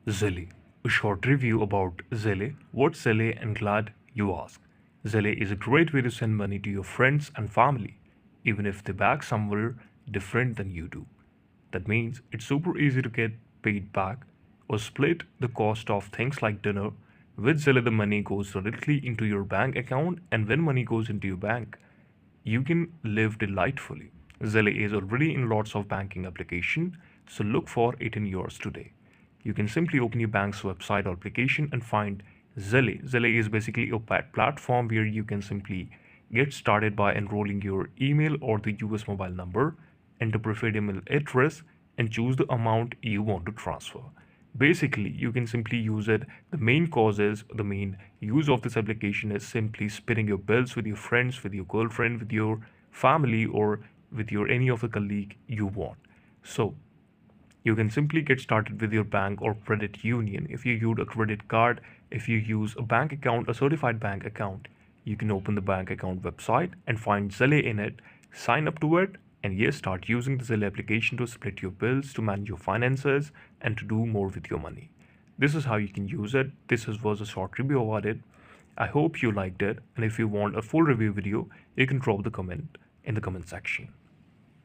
Zelle. A short review about Zelle. What's Zelle and glad you asked. Zelle is a great way to send money to your friends and family, even if they back somewhere different than you do. That means it's super easy to get paid back or split the cost of things like dinner. With Zelle, the money goes directly into your bank account, and when money goes into your bank, you can live delightfully. Zelle is already in lots of banking application, so look for it in yours today. You can simply open your bank's website or application and find Zelle. Zelle is basically a platform where you can simply get started by enrolling your email or the US mobile number, enter preferred email address, and choose the amount you want to transfer. Basically, you can simply use it. The main use of this application is simply splitting your bills with your friends, with your girlfriend, with your family, or with your any of the colleague you want. So you can simply get started with your bank or credit union. If you use a credit card, if you use a bank account, a certified bank account, you can open the bank account website and find Zelle in it, sign up to it, and yes, start using the Zelle application to split your bills, to manage your finances, and to do more with your money. This is how you can use it. Was a short review about it. I hope you liked it, and if you want a full review video, you can drop the comment in the comment section.